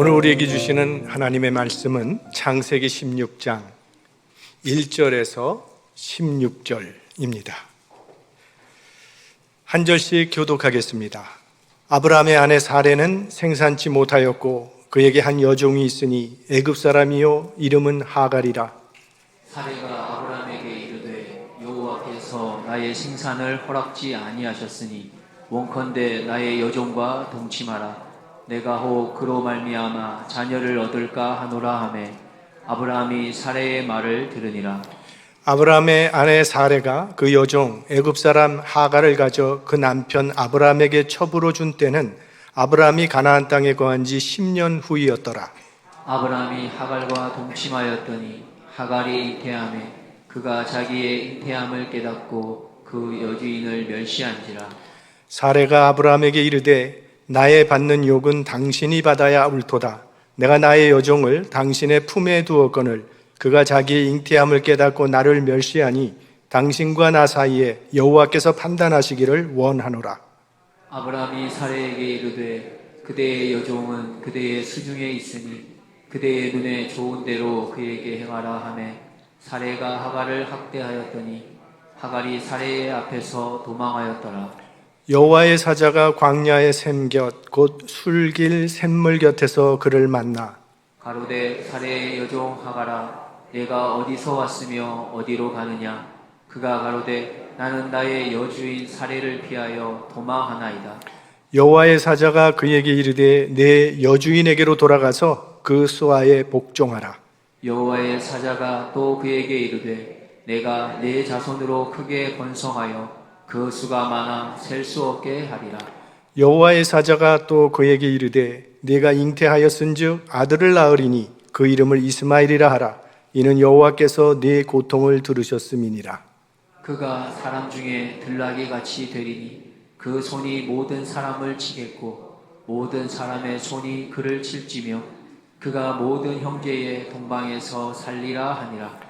오늘 우리에게 주시는 하나님의 말씀은 창세기 16장 1절에서 16절입니다. 한 절씩 교독하겠습니다. 아브라함의 아내 사레는 생산치 못하였고 그에게 한 여종이 있으니 애굽 사람이요 이름은 하갈이라. 사레가 아브라함에게 이르되 여호와께서 나의 생산을 허락지 아니하셨으니 원컨대 나의 여종과 동침하라. 내가 혹 그로 말미암아 자녀를 얻을까 하노라 하매 아브라함이 사레의 말을 들으니라. 아브라함의 아내 사레가 그 여종 애굽 사람 하갈을 가져 그 남편 아브라함에게 첩으로 준 때는 아브라함이 가나안 땅에 거한 지 10년 후이었더라. 아브라함이 하갈과 동침하였더니 하갈이 잉태하매 그가 자기의 잉태함을 깨닫고 그 여주인을 멸시한지라. 사레가 아브라함에게 이르되 나의 받는 욕은 당신이 받아야 옳도다. 내가 나의 여종을 당신의 품에 두었거늘 그가 자기의 잉태함을 깨닫고 나를 멸시하니 당신과 나 사이에 여호와께서 판단하시기를 원하노라. 아브라함이 사레에게 이르되 그대의 여종은 그대의 수중에 있으니 그대의 눈에 좋은 대로 그에게 행하라 하매 사레가 하갈을 학대하였더니 하갈이 사레의 앞에서 도망하였더라. 여호와의 사자가 광야의 샘곁 곧 술길 샘물 곁에서 그를 만나 가로되 사레의 여종 하갈아 내가 어디서 왔으며 어디로 가느냐. 그가 가로되 나는 나의 여주인 사레를 피하여 도망하나이다. 여호와의 사자가 그에게 이르되 내 여주인에게로 돌아가서 그 수하에 복종하라. 여호와의 사자가 또 그에게 이르되 내가 내 자손으로 크게 번성하여 그 수가 많아 셀 수 없게 하리라. 여호와의 사자가 또 그에게 이르되 네가 잉태하였은즉 아들을 낳으리니 그 이름을 이스마엘이라 하라. 이는 여호와께서 네 고통을 들으셨음이니라. 그가 사람 중에 들나귀 같이 되리니 그 손이 모든 사람을 치겠고 모든 사람의 손이 그를 칠지며 그가 모든 형제의 동방에서 살리라 하니라.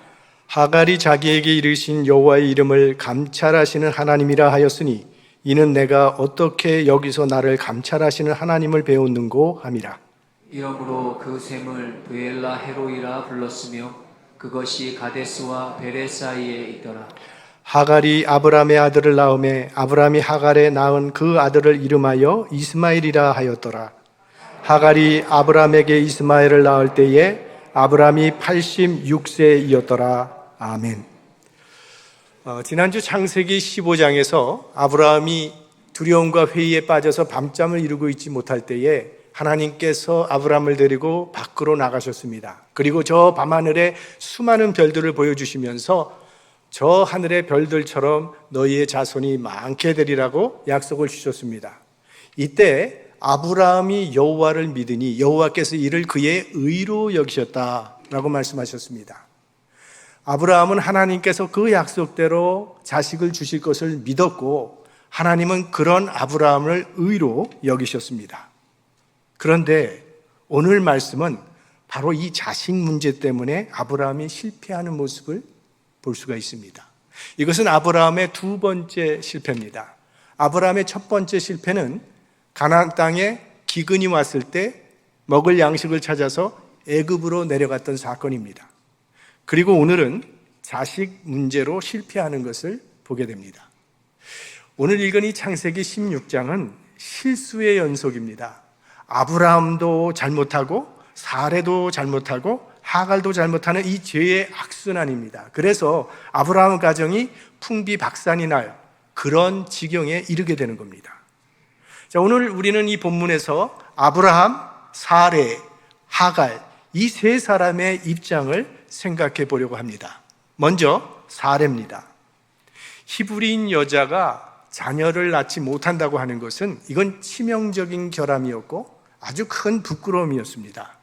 하갈이 자기에게 이르신 여호와의 이름을 감찰하시는 하나님이라 하였으니 이는 내가 어떻게 여기서 나를 감찰하시는 하나님을 배웠는고 함이라. 이러므로 그 샘을 브엘라 헤로이라 불렀으며 그것이 가데스와 베레 사이에 있더라. 하갈이 아브라함의 아들을 낳음에 아브라함이 하갈에 낳은 그 아들을 이름하여 이스마엘이라 하였더라. 하갈이 아브라함에게 이스마엘을 낳을 때에 아브라함이 86세이었더라. 아멘. 지난주 창세기 15장에서 아브라함이 두려움과 회의에 빠져서 밤잠을 이루고 있지 못할 때에 하나님께서 아브라함을 데리고 밖으로 나가셨습니다. 그리고 저 밤하늘에 수많은 별들을 보여주시면서 저 하늘의 별들처럼 너희의 자손이 많게 되리라고 약속을 주셨습니다. 이때 아브라함이 여호와를 믿으니 여호와께서 이를 그의 의로 여기셨다라고 말씀하셨습니다. 아브라함은 하나님께서 그 약속대로 자식을 주실 것을 믿었고 하나님은 그런 아브라함을 의로 여기셨습니다. 그런데 오늘 말씀은 바로 이 자식 문제 때문에 아브라함이 실패하는 모습을 볼 수가 있습니다. 이것은 아브라함의 두 번째 실패입니다. 아브라함의 첫 번째 실패는 가나안 땅에 기근이 왔을 때 먹을 양식을 찾아서 애굽으로 내려갔던 사건입니다. 그리고 오늘은 자식 문제로 실패하는 것을 보게 됩니다. 오늘 읽은 이 창세기 16장은 실수의 연속입니다. 아브라함도 잘못하고 사레도 잘못하고 하갈도 잘못하는 이 죄의 악순환입니다. 그래서 아브라함 가정이 풍비박산이 날 그런 지경에 이르게 되는 겁니다. 자, 오늘 우리는 이 본문에서 아브라함, 사레, 하갈 이 세 사람의 입장을 생각해 보려고 합니다. 먼저 사레입니다. 히브리인 여자가 자녀를 낳지 못한다고 하는 것은 이건 치명적인 결함이었고 아주 큰 부끄러움이었습니다.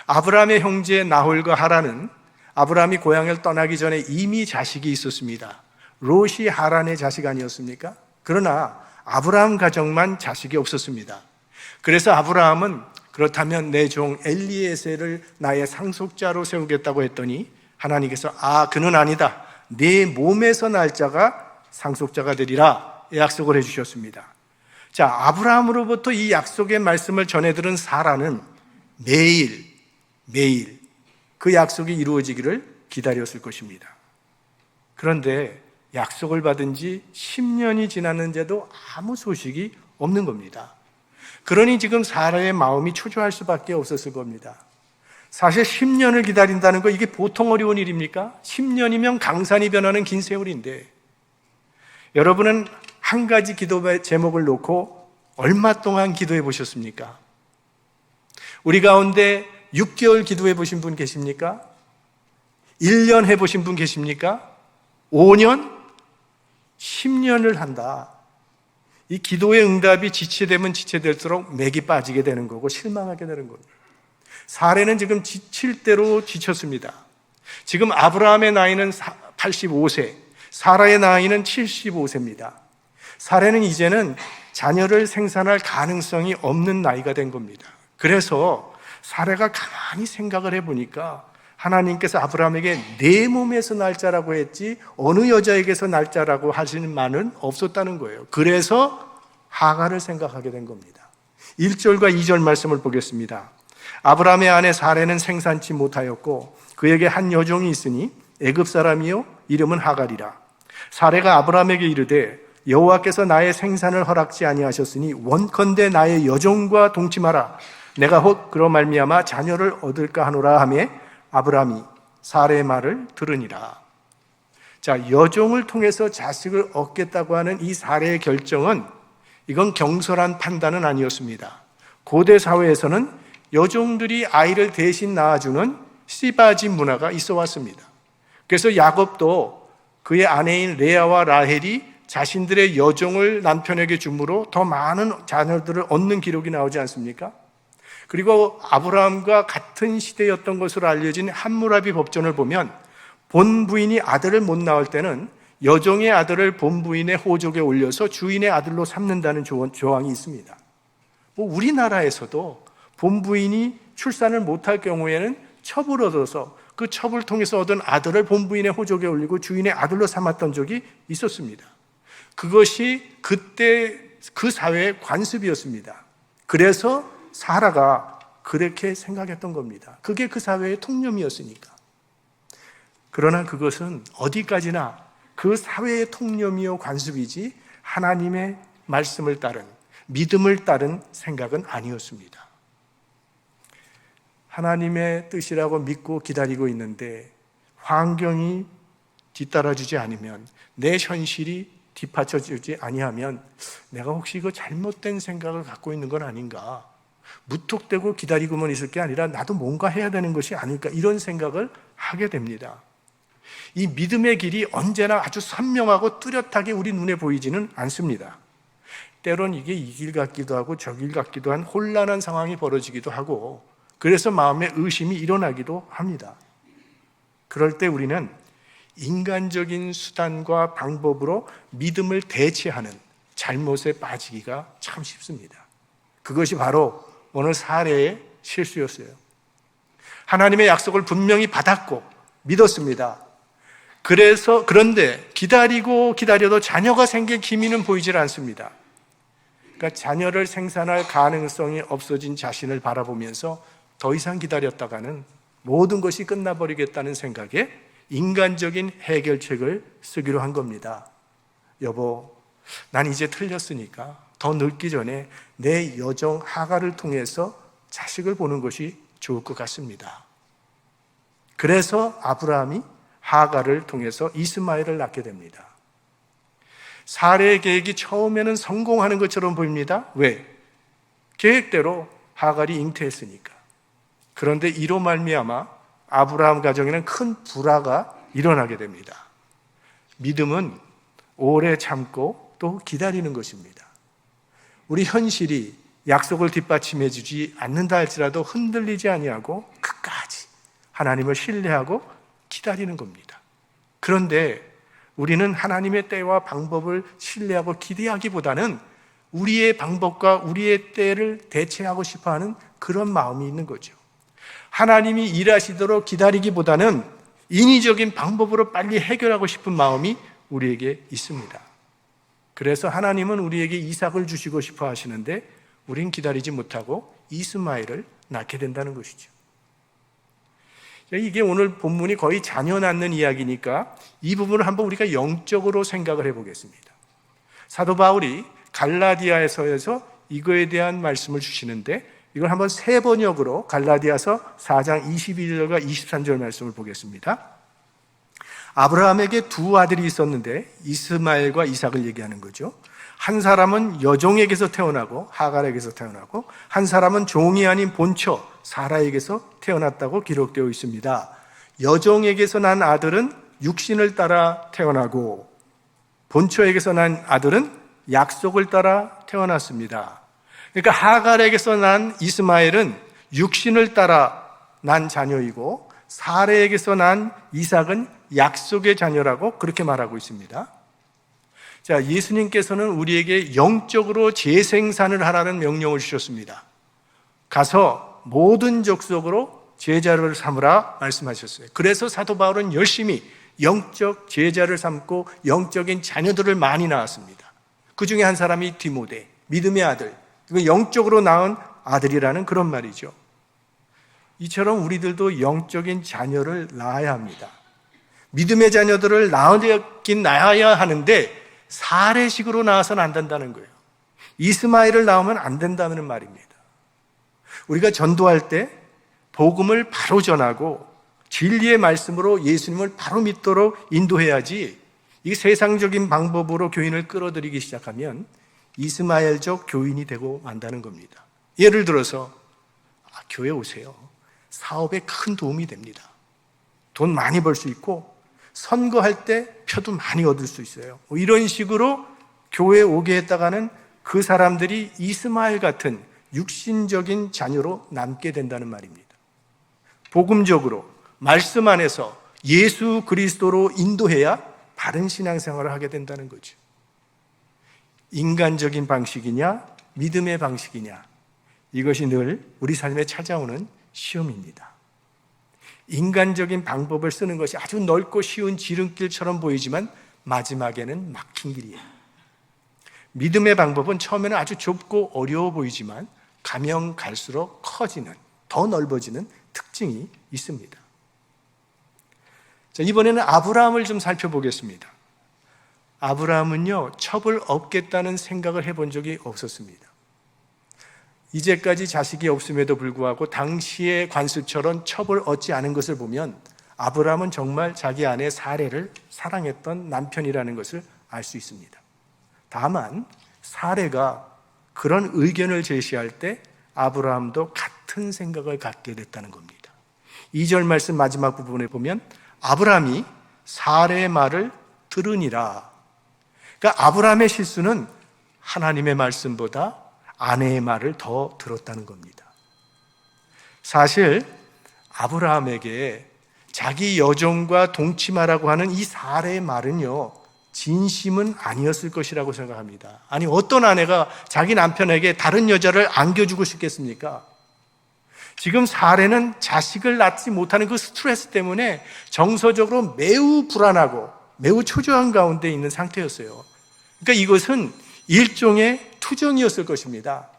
아브라함의 형제 나홀과 하란은 아브라함이 고향을 떠나기 전에 이미 자식이 있었습니다. 롯이 하란의 자식 아니었습니까? 그러나 아브라함 가정만 자식이 없었습니다. 그래서 아브라함은 그렇다면 내 종 엘리에셀을 나의 상속자로 세우겠다고 했더니 하나님께서 그는 아니다. 네 몸에서 날 자가 상속자가 되리라 약속을 해주셨습니다. 자, 아브라함으로부터 이 약속의 말씀을 전해들은 사라는 매일 그 약속이 이루어지기를 기다렸을 것입니다. 그런데 약속을 받은 지 10년이 지났는데도 아무 소식이 없는 겁니다. 그러니 지금 사라의 마음이 초조할 수밖에 없었을 겁니다. 사실 10년을 기다린다는 거 이게 보통 어려운 일입니까? 10년이면 강산이 변하는 긴 세월인데, 여러분은 한 가지 기도 제목을 놓고 얼마 동안 기도해 보셨습니까? 우리 가운데 6개월 기도해 보신 분 계십니까? 1년 해 보신 분 계십니까? 5년? 10년을 한다. 이 기도의 응답이 지체되면 지체될수록 맥이 빠지게 되는 거고 실망하게 되는 겁니다. 사례는 지금 지칠 대로 지쳤습니다. 지금 아브라함의 나이는 85세, 사라의 나이는 75세입니다. 사례는 이제는 자녀를 생산할 가능성이 없는 나이가 된 겁니다. 그래서 사례가 가만히 생각을 해보니까 하나님께서 아브라함에게 내 몸에서 날 자라고 했지 어느 여자에게서 날 자라고 하시는 말은 없었다는 거예요. 그래서 하갈을 생각하게 된 겁니다. 1절과 2절 말씀을 보겠습니다. 아브라함의 아내 사례는 생산치 못하였고 그에게 한 여종이 있으니 애굽 사람이요 이름은 하갈이라. 사례가 아브라함에게 이르되 여호와께서 나의 생산을 허락지 아니하셨으니 원컨대 나의 여종과 동침하라. 내가 혹 그로 말미암아 자녀를 얻을까 하노라 하매 아브라함이 사례의 말을 들으니라. 자, 여종을 통해서 자식을 얻겠다고 하는 이 사례의 결정은 이건 경솔한 판단은 아니었습니다. 고대 사회에서는 여종들이 아이를 대신 낳아주는 시바지 문화가 있어 왔습니다. 그래서 야곱도 그의 아내인 레아와 라헬이 자신들의 여종을 남편에게 주므로 더 많은 자녀들을 얻는 기록이 나오지 않습니까? 그리고 아브라함과 같은 시대였던 것으로 알려진 함무라비 법전을 보면 본 부인이 아들을 못 낳을 때는 여종의 아들을 본 부인의 호족에 올려서 주인의 아들로 삼는다는 조항이 있습니다. 우리나라에서도 본 부인이 출산을 못할 경우에는 첩을 얻어서 그 첩을 통해서 얻은 아들을 본 부인의 호족에 올리고 주인의 아들로 삼았던 적이 있었습니다. 그것이 그때 그 사회의 관습이었습니다. 그래서 사라가 그렇게 생각했던 겁니다. 그게 그 사회의 통념이었으니까. 그러나 그것은 어디까지나 그 사회의 통념이요 관습이지 하나님의 말씀을 따른, 믿음을 따른 생각은 아니었습니다. 하나님의 뜻이라고 믿고 기다리고 있는데 환경이 뒤따라주지 않으면, 내 현실이 뒷받쳐주지 아니하면 내가 혹시 이거 잘못된 생각을 갖고 있는 건 아닌가, 무턱대고 기다리고만 있을 게 아니라 나도 뭔가 해야 되는 것이 아닐까, 이런 생각을 하게 됩니다. 이 믿음의 길이 언제나 아주 선명하고 뚜렷하게 우리 눈에 보이지는 않습니다. 때론 이게 이 길 같기도 하고 저 길 같기도 한 혼란한 상황이 벌어지기도 하고, 그래서 마음에 의심이 일어나기도 합니다. 그럴 때 우리는 인간적인 수단과 방법으로 믿음을 대체하는 잘못에 빠지기가 참 쉽습니다. 그것이 바로 오늘 사례의 실수였어요. 하나님의 약속을 분명히 받았고 믿었습니다. 그런데 기다려도 자녀가 생길 기미는 보이질 않습니다. 그러니까 자녀를 생산할 가능성이 없어진 자신을 바라보면서 더 이상 기다렸다가는 모든 것이 끝나버리겠다는 생각에 인간적인 해결책을 쓰기로 한 겁니다. 여보, 난 이제 틀렸으니까 더 늙기 전에 내 여종 하갈을 통해서 자식을 보는 것이 좋을 것 같습니다. 그래서 아브라함이 하갈을 통해서 이스마엘을 낳게 됩니다. 사례의 계획이 처음에는 성공하는 것처럼 보입니다. 왜? 계획대로 하갈이 잉태했으니까. 그런데 이로 말미암아 아브라함 가정에는 큰 불화가 일어나게 됩니다. 믿음은 오래 참고 또 기다리는 것입니다. 우리 현실이 약속을 뒷받침해 주지 않는다 할지라도 흔들리지 아니하고 끝까지 하나님을 신뢰하고 기다리는 겁니다. 그런데 우리는 하나님의 때와 방법을 신뢰하고 기대하기보다는 우리의 방법과 우리의 때를 대체하고 싶어하는 그런 마음이 있는 거죠. 하나님이 일하시도록 기다리기보다는 인위적인 방법으로 빨리 해결하고 싶은 마음이 우리에게 있습니다. 그래서 하나님은 우리에게 이삭을 주시고 싶어 하시는데 우린 기다리지 못하고 이스마엘을 낳게 된다는 것이죠. 이게 오늘 본문이 거의 자녀 낳는 이야기니까 이 부분을 한번 우리가 영적으로 생각을 해보겠습니다. 사도 바울이 갈라디아에서 이거에 대한 말씀을 주시는데 이걸 한번 세 번역으로 갈라디아서 4장 22절과 23절 말씀을 보겠습니다. 아브라함에게 두 아들이 있었는데 이스마엘과 이삭을 얘기하는 거죠. 한 사람은 여종에게서 태어나고 하갈에게서 태어나고 한 사람은 종이 아닌 본처 사라에게서 태어났다고 기록되어 있습니다. 여종에게서 난 아들은 육신을 따라 태어나고 본처에게서 난 아들은 약속을 따라 태어났습니다. 그러니까 하갈에게서 난 이스마엘은 육신을 따라 난 자녀이고 사라에게서 난 이삭은 약속의 자녀라고 그렇게 말하고 있습니다. 자, 예수님께서는 우리에게 영적으로 재생산을 하라는 명령을 주셨습니다. 가서 모든 족속으로 제자를 삼으라 말씀하셨어요. 그래서 사도 바울은 열심히 영적 제자를 삼고 영적인 자녀들을 많이 낳았습니다. 그 중에 한 사람이 디모데, 믿음의 아들, 영적으로 낳은 아들이라는 그런 말이죠. 이처럼 우리들도 영적인 자녀를 낳아야 합니다. 믿음의 자녀들을 낳긴 낳아야 하는데 사례식으로 낳아서는 안 된다는 거예요. 이스마엘을 낳으면 안 된다는 말입니다. 우리가 전도할 때 복음을 바로 전하고 진리의 말씀으로 예수님을 바로 믿도록 인도해야지 이 세상적인 방법으로 교인을 끌어들이기 시작하면 이스마엘적 교인이 되고 만다는 겁니다. 예를 들어서 교회 오세요. 사업에 큰 도움이 됩니다. 돈 많이 벌 수 있고 선거할 때 표도 많이 얻을 수 있어요. 이런 식으로 교회에 오게 했다가는 그 사람들이 이스마엘 같은 육신적인 자녀로 남게 된다는 말입니다. 복음적으로 말씀 안에서 예수 그리스도로 인도해야 바른 신앙생활을 하게 된다는 거죠. 인간적인 방식이냐 믿음의 방식이냐 이것이 늘 우리 삶에 찾아오는 시험입니다. 인간적인 방법을 쓰는 것이 아주 넓고 쉬운 지름길처럼 보이지만 마지막에는 막힌 길이에요. 믿음의 방법은 처음에는 아주 좁고 어려워 보이지만 가면 갈수록 커지는, 더 넓어지는 특징이 있습니다. 자, 이번에는 아브라함을 좀 살펴보겠습니다. 아브라함은요, 첩을 얻겠다는 생각을 해본 적이 없었습니다. 이제까지 자식이 없음에도 불구하고 당시의 관습처럼 첩을 얻지 않은 것을 보면 아브라함은 정말 자기 아내 사레를 사랑했던 남편이라는 것을 알 수 있습니다. 다만 사레가 그런 의견을 제시할 때 아브라함도 같은 생각을 갖게 됐다는 겁니다. 2절 말씀 마지막 부분에 보면 아브라함이 사레의 말을 들으니라. 그러니까 아브라함의 실수는 하나님의 말씀보다 아내의 말을 더 들었다는 겁니다. 사실 아브라함에게 자기 여종과 동침하라고 하는 이 사레의 말은요, 진심은 아니었을 것이라고 생각합니다. 아니, 어떤 아내가 자기 남편에게 다른 여자를 안겨주고 싶겠습니까? 지금 사레는 자식을 낳지 못하는 그 스트레스 때문에 정서적으로 매우 불안하고 매우 초조한 가운데 있는 상태였어요. 그러니까 이것은 일종의 투정이었을 것입니다.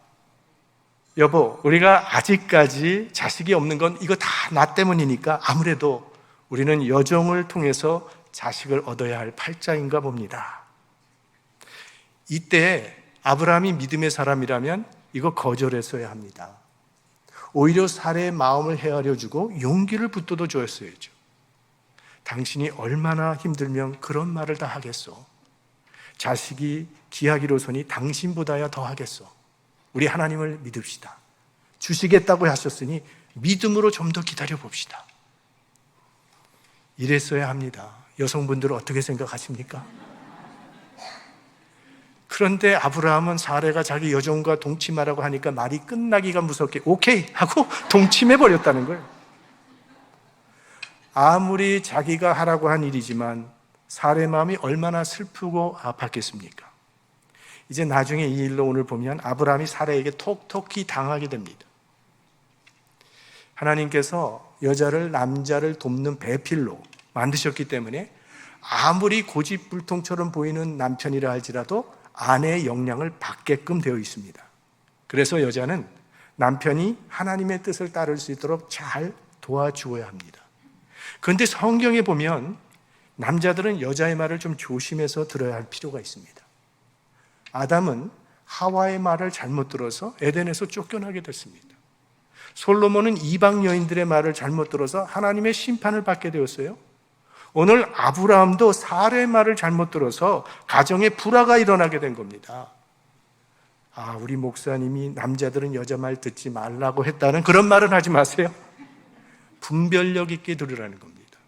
여보, 우리가 아직까지 자식이 없는 건 이거 다 나 때문이니까 아무래도 우리는 여종을 통해서 자식을 얻어야 할 팔자인가 봅니다. 이때 아브라함이 믿음의 사람이라면 이거 거절했어야 합니다. 오히려 사레의 마음을 헤아려주고 용기를 붙들어 줬어야죠. 당신이 얼마나 힘들면 그런 말을 다 하겠소. 자식이 기하기로서니 당신보다야 더 하겠소. 우리 하나님을 믿읍시다. 주시겠다고 하셨으니 믿음으로 좀 더 기다려 봅시다. 이랬어야 합니다. 여성분들은 어떻게 생각하십니까? 그런데 아브라함은 사레가 자기 여종과 동침하라고 하니까 말이 끝나기가 무섭게 오케이 하고 동침해버렸다는 거예요. 아무리 자기가 하라고 한 일이지만 사레 마음이 얼마나 슬프고 아팠겠습니까? 이제 나중에 이 일로 오늘 보면 아브라함이 사레에게 톡톡히 당하게 됩니다. 하나님께서 여자를 남자를 돕는 배필로 만드셨기 때문에 아무리 고집불통처럼 보이는 남편이라 할지라도 아내의 영향을 받게끔 되어 있습니다. 그래서 여자는 남편이 하나님의 뜻을 따를 수 있도록 잘 도와주어야 합니다. 그런데 성경에 보면 남자들은 여자의 말을 좀 조심해서 들어야 할 필요가 있습니다. 아담은 하와의 말을 잘못 들어서 에덴에서 쫓겨나게 됐습니다. 솔로몬은 이방 여인들의 말을 잘못 들어서 하나님의 심판을 받게 되었어요. 오늘 아브라함도 사라의 말을 잘못 들어서 가정에 불화가 일어나게 된 겁니다. 우리 목사님이 남자들은 여자 말 듣지 말라고 했다는 그런 말은 하지 마세요. 분별력 있게 들으라는 겁니다.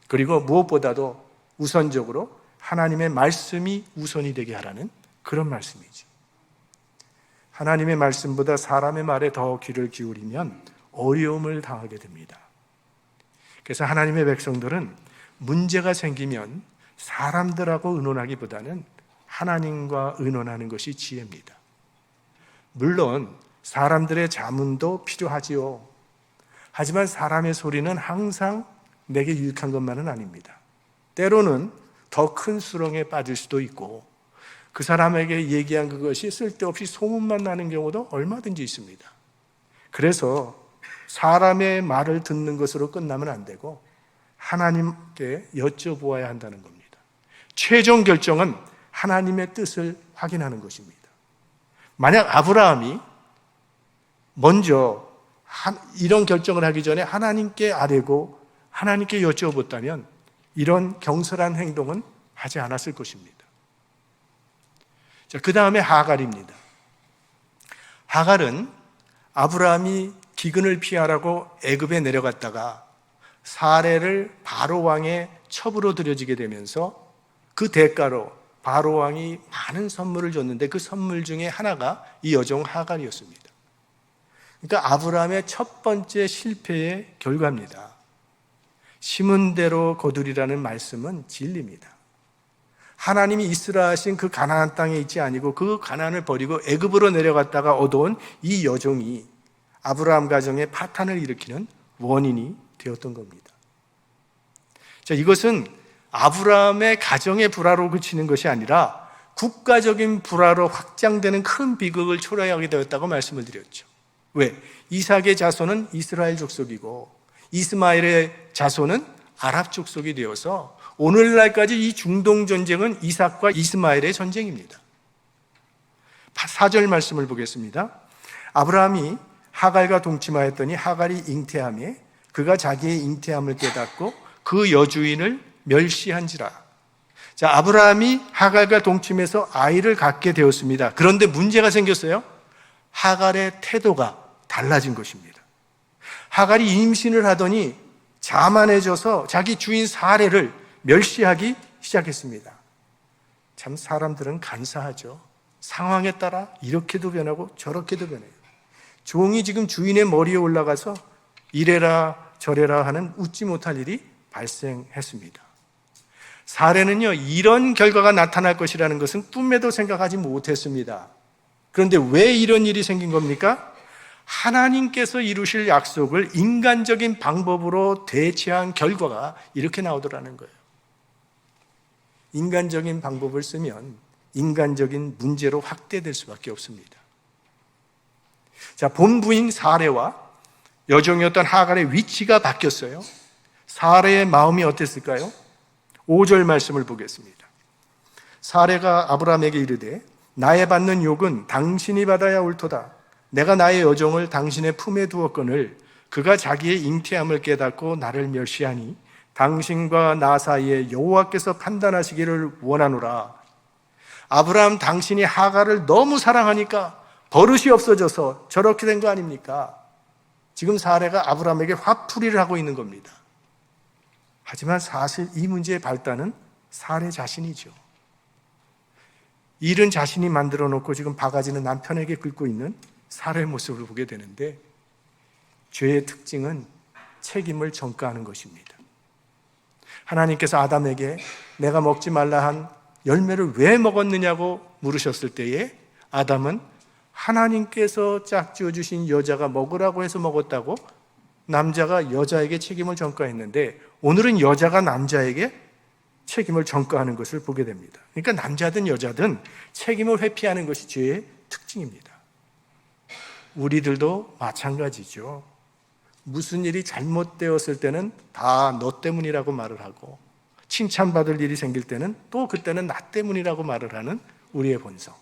그리고 무엇보다도 우선적으로 하나님의 말씀이 우선이 되게 하라는 그런 말씀이죠. 하나님의 말씀보다 사람의 말에 더 귀를 기울이면 어려움을 당하게 됩니다. 그래서 하나님의 백성들은 문제가 생기면 사람들하고 의논하기보다는 하나님과 의논하는 것이 지혜입니다. 물론 사람들의 자문도 필요하지요. 하지만 사람의 소리는 항상 내게 유익한 것만은 아닙니다. 때로는 더 큰 수렁에 빠질 수도 있고 그 사람에게 얘기한 그것이 쓸데없이 소문만 나는 경우도 얼마든지 있습니다. 그래서 사람의 말을 듣는 것으로 끝나면 안 되고 하나님께 여쭤보아야 한다는 겁니다. 최종 결정은 하나님의 뜻을 확인하는 것입니다. 만약 아브라함이 먼저 이런 결정을 하기 전에 하나님께 아뢰고 하나님께 여쭤봤다면 이런 경솔한 행동은 하지 않았을 것입니다. 자, 그 다음에 하갈입니다. 하갈은 아브라함이 기근을 피하라고 애굽에 내려갔다가 사례를 바로 왕의 첩으로 들여지게 되면서 그 대가로 바로 왕이 많은 선물을 줬는데 그 선물 중에 하나가 이 여종 하갈이었습니다. 그러니까 아브라함의 첫 번째 실패의 결과입니다. 심은 대로 거두리라는 말씀은 진리입니다. 하나님이 있으라 하신 그 가나안 땅에 있지 아니고 그 가나안을 버리고 애굽으로 내려갔다가 얻어온 이 여종이 아브라함 가정에 파탄을 일으키는 원인이 되었던 겁니다. 자, 이것은 아브라함의 가정의 불화로 그치는 것이 아니라 국가적인 불화로 확장되는 큰 비극을 초래하게 되었다고 말씀을 드렸죠. 왜? 이삭의 자손은 이스라엘 족속이고 이스마엘의 자손은 아랍 족속이 되어서 오늘날까지 이 중동 전쟁은 이삭과 이스마엘의 전쟁입니다. 4절 말씀을 보겠습니다. 아브라함이 하갈과 동침하였더니 하갈이 잉태하매 그가 자기의 잉태함을 깨닫고 그 여주인을 멸시한지라. 자, 아브라함이 하갈과 동침해서 아이를 갖게 되었습니다. 그런데 문제가 생겼어요. 하갈의 태도가 달라진 것입니다. 하갈이 임신을 하더니 자만해져서 자기 주인 사례를 멸시하기 시작했습니다. 참 사람들은 간사하죠. 상황에 따라 이렇게도 변하고 저렇게도 변해요. 종이 지금 주인의 머리에 올라가서 이래라 저래라 하는 웃지 못할 일이 발생했습니다. 사례는요, 이런 결과가 나타날 것이라는 것은 꿈에도 생각하지 못했습니다. 그런데 왜 이런 일이 생긴 겁니까? 하나님께서 이루실 약속을 인간적인 방법으로 대체한 결과가 이렇게 나오더라는 거예요. 인간적인 방법을 쓰면 인간적인 문제로 확대될 수밖에 없습니다. 자, 본부인 사례와 여종이었던 하갈의 위치가 바뀌었어요. 사례의 마음이 어땠을까요? 5절 말씀을 보겠습니다. 사례가 아브라함에게 이르되 나의 받는 욕은 당신이 받아야 옳도다. 내가 나의 여종을 당신의 품에 두었거늘 그가 자기의 잉태함을 깨닫고 나를 멸시하니 당신과 나 사이에 여호와께서 판단하시기를 원하노라. 아브라함, 당신이 하갈을 너무 사랑하니까 버릇이 없어져서 저렇게 된 거 아닙니까? 지금 사례가 아브라함에게 화풀이를 하고 있는 겁니다. 하지만 사실 이 문제의 발단은 사례 자신이죠. 일은 자신이 만들어 놓고 지금 바가지는 남편에게 긁고 있는 사례의 모습을 보게 되는데, 죄의 특징은 책임을 전가하는 것입니다. 하나님께서 아담에게 내가 먹지 말라 한 열매를 왜 먹었느냐고 물으셨을 때에 아담은 하나님께서 짝지어 주신 여자가 먹으라고 해서 먹었다고 남자가 여자에게 책임을 전가했는데, 오늘은 여자가 남자에게 책임을 전가하는 것을 보게 됩니다. 그러니까 남자든 여자든 책임을 회피하는 것이 죄의 특징입니다. 우리들도 마찬가지죠. 무슨 일이 잘못되었을 때는 다 너 때문이라고 말을 하고, 칭찬받을 일이 생길 때는 또 그때는 나 때문이라고 말을 하는 우리의 본성.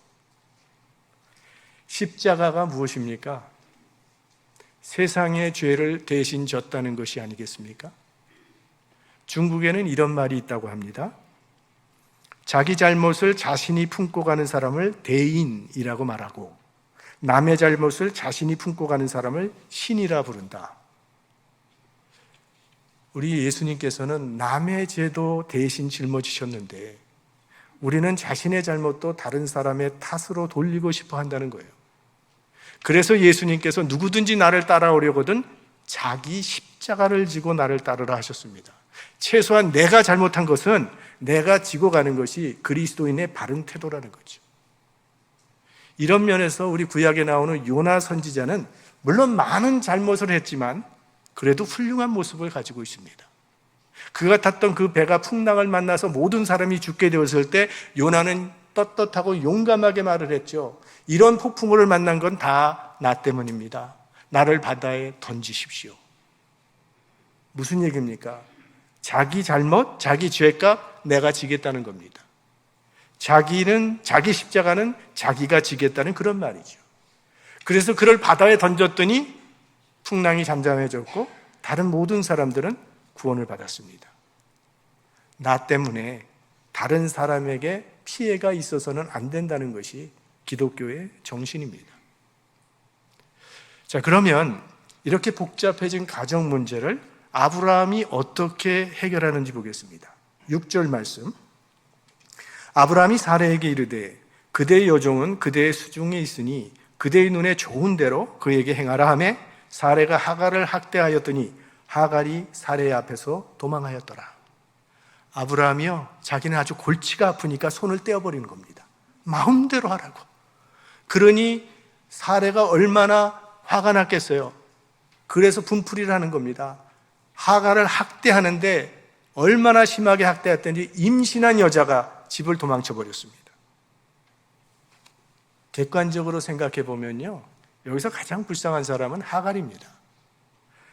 십자가가 무엇입니까? 세상의 죄를 대신 졌다는 것이 아니겠습니까? 중국에는 이런 말이 있다고 합니다. 자기 잘못을 자신이 품고 가는 사람을 대인이라고 말하고, 남의 잘못을 자신이 품고 가는 사람을 신이라 부른다. 우리 예수님께서는 남의 죄도 대신 짊어지셨는데 우리는 자신의 잘못도 다른 사람의 탓으로 돌리고 싶어 한다는 거예요. 그래서 예수님께서 누구든지 나를 따라오려거든 자기 십자가를 지고 나를 따르라 하셨습니다. 최소한 내가 잘못한 것은 내가 지고 가는 것이 그리스도인의 바른 태도라는 거죠. 이런 면에서 우리 구약에 나오는 요나 선지자는 물론 많은 잘못을 했지만 그래도 훌륭한 모습을 가지고 있습니다. 그가 탔던 그 배가 풍랑을 만나서 모든 사람이 죽게 되었을 때 요나는 떳떳하고 용감하게 말을 했죠. 이런 폭풍우를 만난 건 다 나 때문입니다. 나를 바다에 던지십시오. 무슨 얘기입니까? 자기 잘못, 자기 죄값 내가 지겠다는 겁니다. 자기 십자가는 자기가 지겠다는 그런 말이죠. 그래서 그를 바다에 던졌더니 풍랑이 잠잠해졌고 다른 모든 사람들은 구원을 받았습니다. 나 때문에 다른 사람에게 피해가 있어서는 안 된다는 것이 기독교의 정신입니다. 자, 그러면 이렇게 복잡해진 가정 문제를 아브라함이 어떻게 해결하는지 보겠습니다. 6절 말씀. 아브라함이 사레에게 이르되 그대의 여종은 그대의 수중에 있으니 그대의 눈에 좋은 대로 그에게 행하라 하매 사레가 하갈을 학대하였더니 하갈이 사레 앞에서 도망하였더라. 아브라함이요, 자기는 아주 골치가 아프니까 손을 떼어버리는 겁니다. 마음대로 하라고. 그러니 사레가 얼마나 화가 났겠어요. 그래서 분풀이를 하는 겁니다. 하갈을 학대하는데 얼마나 심하게 학대했더니 임신한 여자가 집을 도망쳐 버렸습니다. 객관적으로 생각해 보면요, 여기서 가장 불쌍한 사람은 하갈입니다.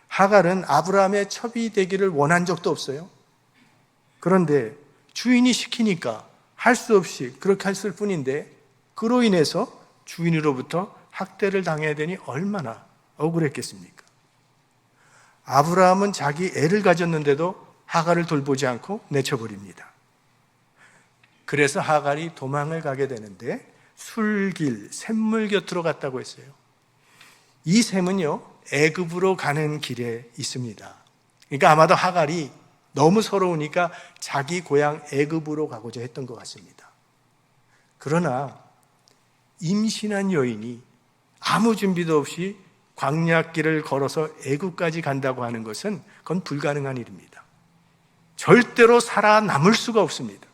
하갈은 아브라함의 첩이 되기를 원한 적도 없어요. 그런데 주인이 시키니까 할 수 없이 그렇게 했을 뿐인데 그로 인해서 주인으로부터 학대를 당해야 되니 얼마나 억울했겠습니까? 아브라함은 자기 애를 가졌는데도 하갈을 돌보지 않고 내쳐버립니다. 그래서 하갈이 도망을 가게 되는데 술길, 샘물 곁으로 갔다고 했어요. 이 샘은요, 애굽으로 가는 길에 있습니다. 그러니까 아마도 하갈이 너무 서러우니까 자기 고향 애굽으로 가고자 했던 것 같습니다. 그러나 임신한 여인이 아무 준비도 없이 광야길을 걸어서 애굽까지 간다고 하는 것은 그건 불가능한 일입니다. 절대로 살아남을 수가 없습니다.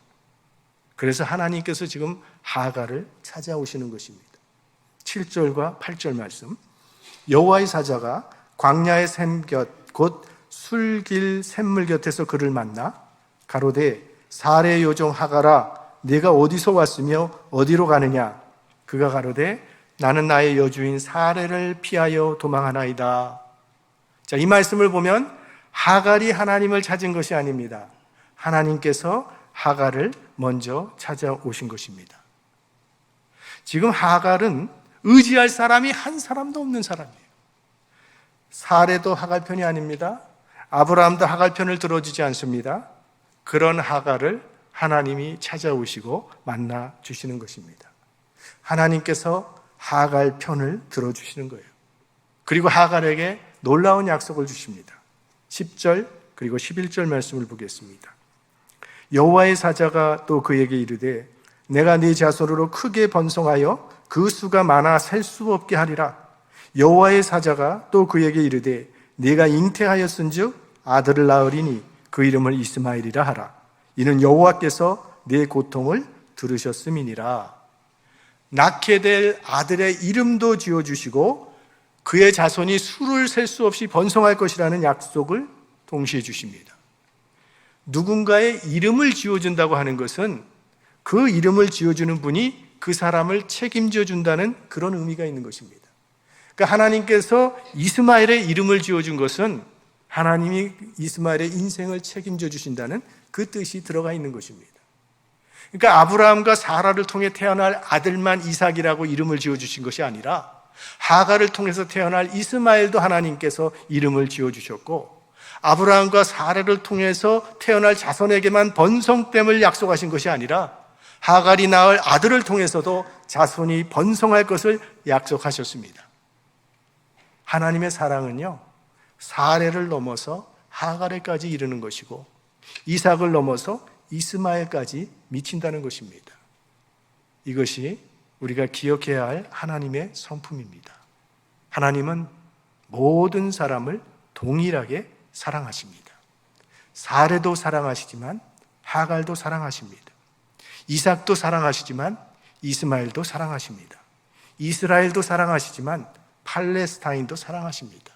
그래서 하나님께서 지금 하갈을 찾아오시는 것입니다. 7절과 8절 말씀. 여호와의 사자가 광야의 샘 곁, 곧 술길 샘물 곁에서 그를 만나 가로되 사레의 여종 하갈아, 네가 어디서 왔으며 어디로 가느냐? 그가 가로되 나는 나의 여주인 사레를 피하여 도망하나이다. 자, 이 말씀을 보면 하갈이 하나님을 찾은 것이 아닙니다. 하나님께서 하갈을 먼저 찾아오신 것입니다. 지금 하갈은 의지할 사람이 한 사람도 없는 사람이에요. 사레도 하갈 편이 아닙니다. 아브라함도 하갈 편을 들어주지 않습니다. 그런 하갈을 하나님이 찾아오시고 만나 주시는 것입니다. 하나님께서 하갈 편을 들어주시는 거예요. 그리고 하갈에게 놀라운 약속을 주십니다. 10절 그리고 11절 말씀을 보겠습니다. 여호와의 사자가 또 그에게 이르되 내가 네 자손으로 크게 번성하여 그 수가 많아 셀 수 없게 하리라. 여호와의 사자가 또 그에게 이르되 네가 잉태하였은즉 아들을 낳으리니 그 이름을 이스마엘이라 하라. 이는 여호와께서 네 고통을 들으셨음이니라. 낳게 될 아들의 이름도 지어주시고 그의 자손이 수를 셀 수 없이 번성할 것이라는 약속을 동시에 주십니다. 누군가의 이름을 지어준다고 하는 것은 그 이름을 지어주는 분이 그 사람을 책임져 준다는 그런 의미가 있는 것입니다. 그러니까 하나님께서 이스마엘의 이름을 지어준 것은 하나님이 이스마엘의 인생을 책임져 주신다는 그 뜻이 들어가 있는 것입니다. 그러니까 아브라함과 사라를 통해 태어날 아들만 이삭이라고 이름을 지어주신 것이 아니라 하갈을 통해서 태어날 이스마엘도 하나님께서 이름을 지어주셨고, 아브라함과 사라를 통해서 태어날 자손에게만 번성됨을 약속하신 것이 아니라 하갈이 낳을 아들을 통해서도 자손이 번성할 것을 약속하셨습니다. 하나님의 사랑은요, 사례를 넘어서 하갈에까지 이르는 것이고 이삭을 넘어서 이스마엘까지 미친다는 것입니다. 이것이 우리가 기억해야 할 하나님의 성품입니다. 하나님은 모든 사람을 동일하게 사랑하십니다. 사례도 사랑하시지만 하갈도 사랑하십니다. 이삭도 사랑하시지만 이스마엘도 사랑하십니다. 이스라엘도 사랑하시지만 팔레스타인도 사랑하십니다.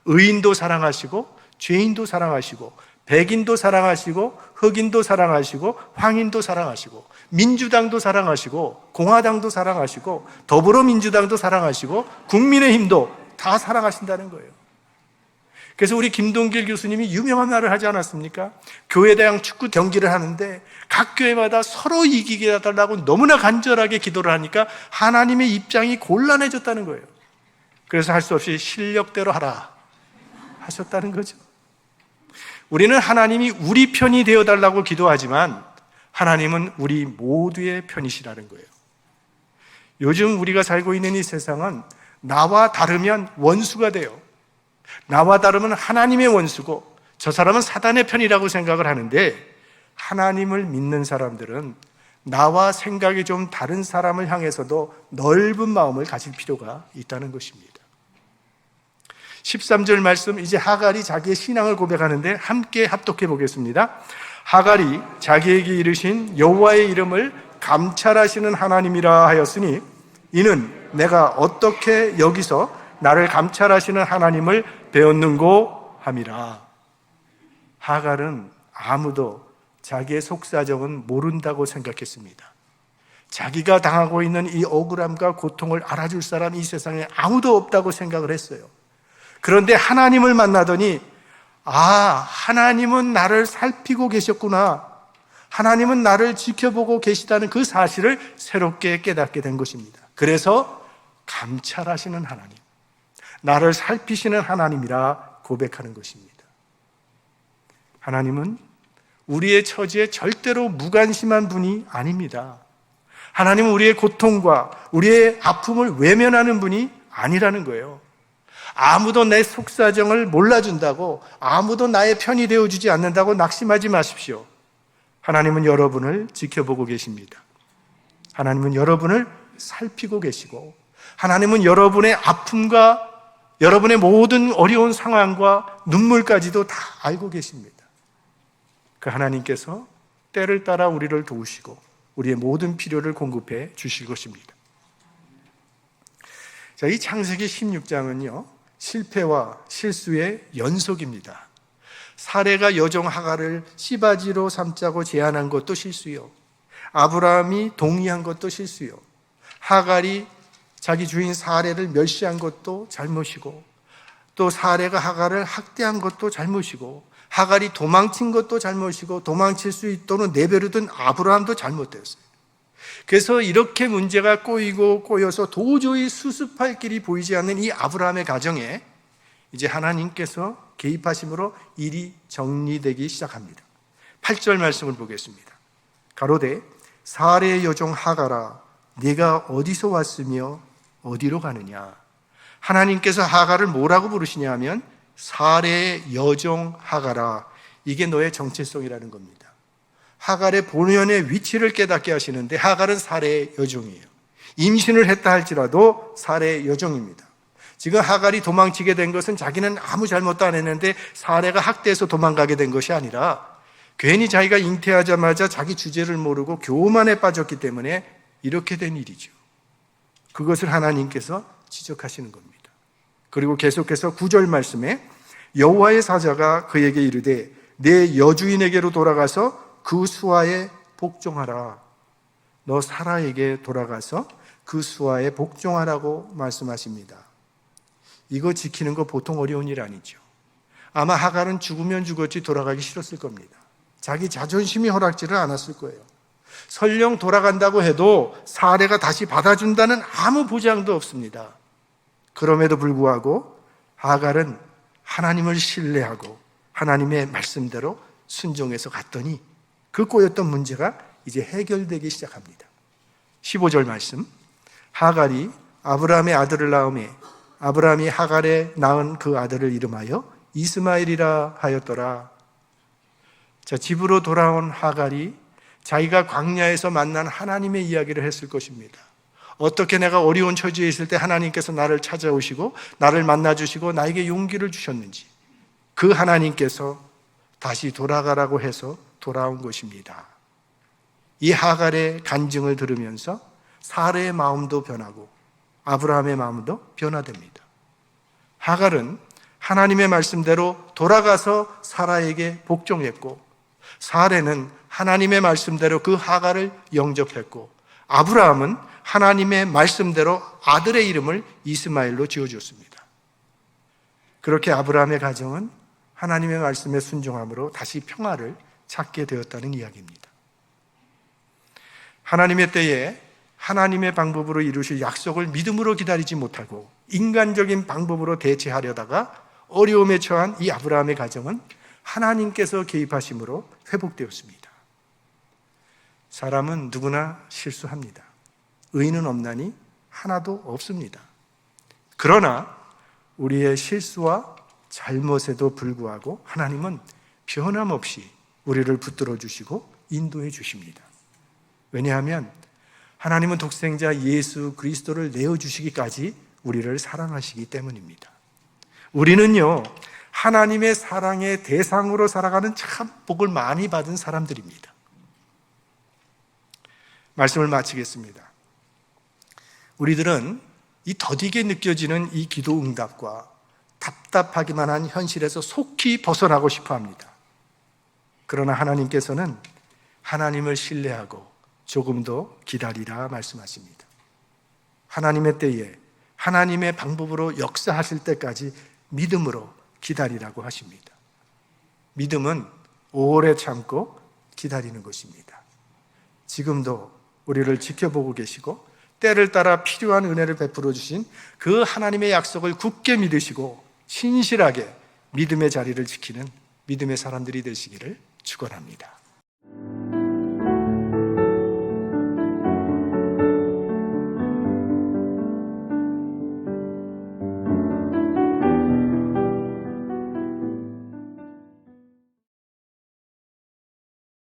의인도 사랑하시고 죄인도 사랑하시고 백인도 사랑하시고 흑인도 사랑하시고 황인도 사랑하시고 민주당도 사랑하시고 공화당도 사랑하시고 더불어민주당도 사랑하시고 국민의힘도 다 사랑하신다는 거예요. 그래서 우리 김동길 교수님이 유명한 말을 하지 않았습니까? 교회대항 축구 경기를 하는데 각 교회마다 서로 이기게 해달라고 너무나 간절하게 기도를 하니까 하나님의 입장이 곤란해졌다는 거예요. 그래서 할 수 없이 실력대로 하라 하셨다는 거죠. 우리는 하나님이 우리 편이 되어달라고 기도하지만 하나님은 우리 모두의 편이시라는 거예요. 요즘 우리가 살고 있는 이 세상은 나와 다르면 원수가 돼요. 나와 다르면 하나님의 원수고 저 사람은 사단의 편이라고 생각을 하는데, 하나님을 믿는 사람들은 나와 생각이 좀 다른 사람을 향해서도 넓은 마음을 가질 필요가 있다는 것입니다. 13절 말씀, 이제 하갈이 자기의 신앙을 고백하는데 함께 합독해 보겠습니다. 하갈이 자기에게 이르신 여호와의 이름을 감찰하시는 하나님이라 하였으니 이는 내가 어떻게 여기서 나를 감찰하시는 하나님을 배웠는고 함이라. 하갈은 아무도 자기의 속사정은 모른다고 생각했습니다. 자기가 당하고 있는 이 억울함과 고통을 알아줄 사람이 이 세상에 아무도 없다고 생각을 했어요. 그런데 하나님을 만나더니 하나님은 나를 살피고 계셨구나, 하나님은 나를 지켜보고 계시다는 그 사실을 새롭게 깨닫게 된 것입니다. 그래서 감찰하시는 하나님, 나를 살피시는 하나님이라 고백하는 것입니다. 하나님은 우리의 처지에 절대로 무관심한 분이 아닙니다. 하나님은 우리의 고통과 우리의 아픔을 외면하는 분이 아니라는 거예요. 아무도 내 속사정을 몰라준다고, 아무도 나의 편이 되어주지 않는다고 낙심하지 마십시오. 하나님은 여러분을 지켜보고 계십니다. 하나님은 여러분을 살피고 계시고, 하나님은 여러분의 아픔과 여러분의 모든 어려운 상황과 눈물까지도 다 알고 계십니다. 그 하나님께서 때를 따라 우리를 도우시고 우리의 모든 필요를 공급해 주실 것입니다. 자, 이 창세기 16장은요, 실패와 실수의 연속입니다. 사레가 여종 하갈을 씨바지로 삼자고 제안한 것도 실수요, 아브라함이 동의한 것도 실수요, 하갈이 자기 주인 사레를 멸시한 것도 잘못이고, 또 사레가 하갈을 학대한 것도 잘못이고, 하갈이 도망친 것도 잘못이고, 도망칠 수 있도록 내버려둔 아브라함도 잘못되었어요. 그래서 이렇게 문제가 꼬여서 도저히 수습할 길이 보이지 않는 이 아브라함의 가정에 이제 하나님께서 개입하심으로 일이 정리되기 시작합니다. 8절 말씀을 보겠습니다. 가로되 사레의 여종 하갈아, 네가 어디서 왔으며 어디로 가느냐. 하나님께서 하갈을 뭐라고 부르시냐 하면 사레의 여종 하갈아, 이게 너의 정체성이라는 겁니다. 하갈의 본연의 위치를 깨닫게 하시는데, 하갈은 사레의 여종이에요. 임신을 했다 할지라도 사레의 여종입니다. 지금 하갈이 도망치게 된 것은 자기는 아무 잘못도 안 했는데 사레가 학대해서 도망가게 된 것이 아니라 괜히 자기가 잉태하자마자 자기 주제를 모르고 교만에 빠졌기 때문에 이렇게 된 일이죠. 그것을 하나님께서 지적하시는 겁니다. 그리고 계속해서 9절 말씀에 여호와의 사자가 그에게 이르되 내 여주인에게로 돌아가서 그 수하에 복종하라. 너 사라에게 돌아가서 그 수하에 복종하라고 말씀하십니다. 이거 지키는 거 보통 어려운 일 아니죠. 아마 하갈은 죽으면 죽었지 돌아가기 싫었을 겁니다. 자기 자존심이 허락지를 않았을 거예요. 설령 돌아간다고 해도 사례가 다시 받아준다는 아무 보장도 없습니다. 그럼에도 불구하고 하갈은 하나님을 신뢰하고 하나님의 말씀대로 순종해서 갔더니 그 꼬였던 문제가 이제 해결되기 시작합니다. 15절 말씀. 하갈이 아브라함의 아들을 낳으매 아브라함이 하갈에 낳은 그 아들을 이름하여 이스마엘이라 하였더라. 자, 집으로 돌아온 하갈이 자기가 광야에서 만난 하나님의 이야기를 했을 것입니다. 어떻게 내가 어려운 처지에 있을 때 하나님께서 나를 찾아오시고 나를 만나주시고 나에게 용기를 주셨는지, 그 하나님께서 다시 돌아가라고 해서 돌아온 것입니다. 이 하갈의 간증을 들으면서 사라의 마음도 변하고 아브라함의 마음도 변화됩니다. 하갈은 하나님의 말씀대로 돌아가서 사라에게 복종했고, 사라는 하나님의 말씀대로 그 하갈을 영접했고, 아브라함은 하나님의 말씀대로 아들의 이름을 이스마엘로 지어주었습니다. 그렇게 아브라함의 가정은 하나님의 말씀에 순종함으로 다시 평화를 찾게 되었다는 이야기입니다. 하나님의 때에 하나님의 방법으로 이루실 약속을 믿음으로 기다리지 못하고 인간적인 방법으로 대체하려다가 어려움에 처한 이 아브라함의 가정은 하나님께서 개입하심으로 회복되었습니다. 사람은 누구나 실수합니다. 의인은 없나니 하나도 없습니다. 그러나 우리의 실수와 잘못에도 불구하고 하나님은 변함없이 우리를 붙들어 주시고 인도해 주십니다. 왜냐하면 하나님은 독생자 예수 그리스도를 내어주시기까지 우리를 사랑하시기 때문입니다. 우리는요, 하나님의 사랑의 대상으로 살아가는 참 복을 많이 받은 사람들입니다. 말씀을 마치겠습니다. 우리들은 이 더디게 느껴지는 이 기도 응답과 답답하기만 한 현실에서 속히 벗어나고 싶어 합니다. 그러나 하나님께서는 하나님을 신뢰하고 조금 더 기다리라 말씀하십니다. 하나님의 때에 하나님의 방법으로 역사하실 때까지 믿음으로 기다리라고 하십니다. 믿음은 오래 참고 기다리는 것입니다. 지금도 우리를 지켜보고 계시고 때를 따라 필요한 은혜를 베풀어 주신 그 하나님의 약속을 굳게 믿으시고 신실하게 믿음의 자리를 지키는 믿음의 사람들이 되시기를 축원합니다.